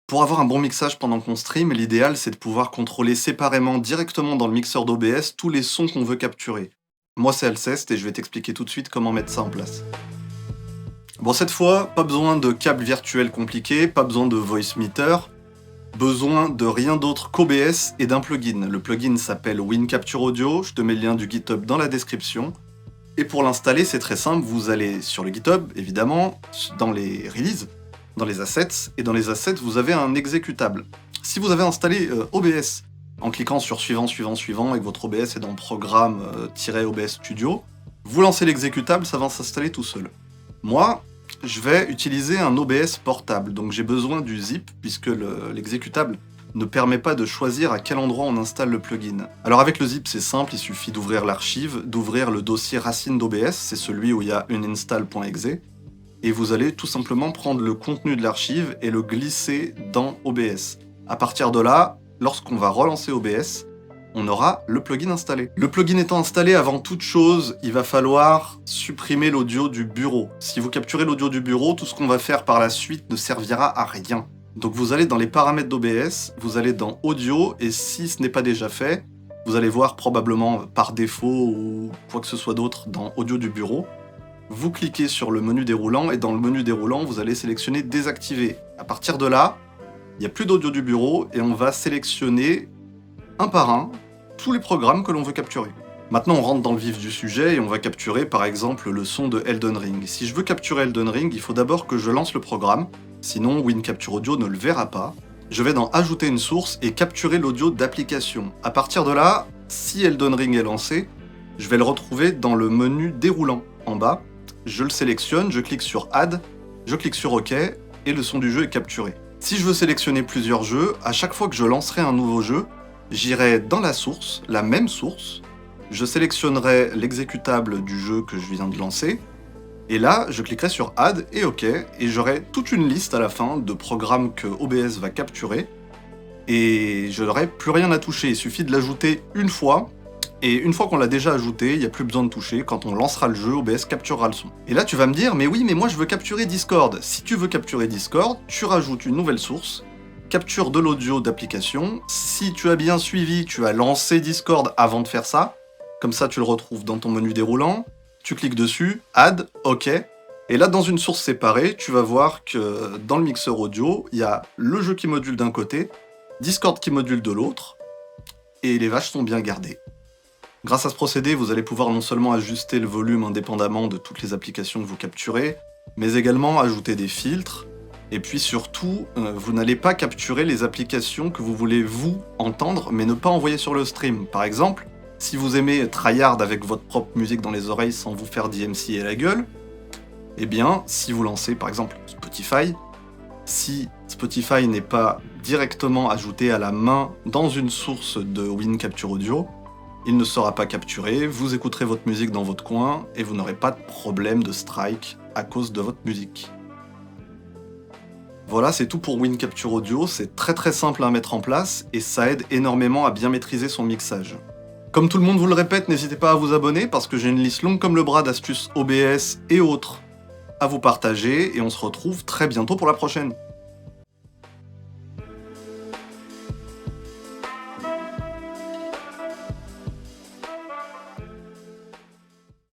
Pour avoir un bon mixage pendant qu'on stream, l'idéal c'est de pouvoir contrôler séparément directement dans le mixeur d'OBS tous les sons qu'on veut capturer. Moi c'est Alceste et je vais t'expliquer tout de suite comment mettre ça en place. Bon, cette fois, pas besoin de câble virtuel compliqué, pas besoin de voice meter, besoin de rien d'autre qu'OBS et d'un plugin. Le plugin s'appelle WinCapture Audio, je te mets le lien du GitHub dans la description. Et pour l'installer, c'est très simple, vous allez sur le GitHub, évidemment, dans les releases, dans les assets, et dans les assets, vous avez un exécutable. Si vous avez installé OBS en cliquant sur suivant, suivant, suivant, et que votre OBS est dans programme-OBS Studio, vous lancez l'exécutable, ça va s'installer tout seul. Moi, je vais utiliser un OBS portable, donc j'ai besoin du zip, puisque l'exécutable ne permet pas de choisir à quel endroit on installe le plugin. Alors avec le zip, c'est simple, il suffit d'ouvrir l'archive, d'ouvrir le dossier racine d'OBS, c'est celui où il y a uninstall.exe, et vous allez tout simplement prendre le contenu de l'archive et le glisser dans OBS. À partir de là, lorsqu'on va relancer OBS, on aura le plugin installé. Le plugin étant installé, avant toute chose, il va falloir supprimer l'audio du bureau. Si vous capturez l'audio du bureau, tout ce qu'on va faire par la suite ne servira à rien. Donc vous allez dans les paramètres d'OBS, vous allez dans Audio, et si ce n'est pas déjà fait, vous allez voir probablement par défaut ou quoi que ce soit d'autre dans Audio du bureau. Vous cliquez sur le menu déroulant, et dans le menu déroulant, vous allez sélectionner Désactiver. À partir de là, il n'y a plus d'audio du bureau, et on va sélectionner un par un tous les programmes que l'on veut capturer. Maintenant, on rentre dans le vif du sujet et on va capturer par exemple le son de Elden Ring. Si je veux capturer Elden Ring, il faut d'abord que je lance le programme, sinon WinCapture Audio ne le verra pas. Je vais dans Ajouter une source et capturer l'audio d'application. À partir de là, si Elden Ring est lancé, je vais le retrouver dans le menu déroulant en bas. Je le sélectionne, je clique sur Add, je clique sur OK et le son du jeu est capturé. Si je veux sélectionner plusieurs jeux, à chaque fois que je lancerai un nouveau jeu, j'irai dans la source, la même source, je sélectionnerai l'exécutable du jeu que je viens de lancer, et là, je cliquerai sur Add et OK, et j'aurai toute une liste à la fin de programmes que OBS va capturer, et je n'aurai plus rien à toucher, il suffit de l'ajouter une fois, et une fois qu'on l'a déjà ajouté, il n'y a plus besoin de toucher, quand on lancera le jeu, OBS capturera le son. Et là, tu vas me dire, mais oui, mais moi je veux capturer Discord. Si tu veux capturer Discord, tu rajoutes une nouvelle source, capture de l'audio d'application. Si tu as bien suivi, tu as lancé Discord avant de faire ça. Comme ça, tu le retrouves dans ton menu déroulant. Tu cliques dessus, Add, OK. Et là, dans une source séparée, tu vas voir que dans le mixeur audio, il y a le jeu qui module d'un côté, Discord qui module de l'autre, et les vaches sont bien gardées. Grâce à ce procédé, vous allez pouvoir non seulement ajuster le volume indépendamment de toutes les applications que vous capturez, mais également ajouter des filtres. Et puis surtout, vous n'allez pas capturer les applications que vous voulez vous entendre, mais ne pas envoyer sur le stream. Par exemple, si vous aimez tryhard avec votre propre musique dans les oreilles sans vous faire d'IMC et la gueule, eh bien, si vous lancez par exemple Spotify, si Spotify n'est pas directement ajouté à la main dans une source de WinCapture Audio, il ne sera pas capturé, vous écouterez votre musique dans votre coin et vous n'aurez pas de problème de strike à cause de votre musique. Voilà, c'est tout pour WinCapture Audio, c'est très très simple à mettre en place et ça aide énormément à bien maîtriser son mixage. Comme tout le monde vous le répète, n'hésitez pas à vous abonner parce que j'ai une liste longue comme le bras d'astuces OBS et autres à vous partager et on se retrouve très bientôt pour la prochaine.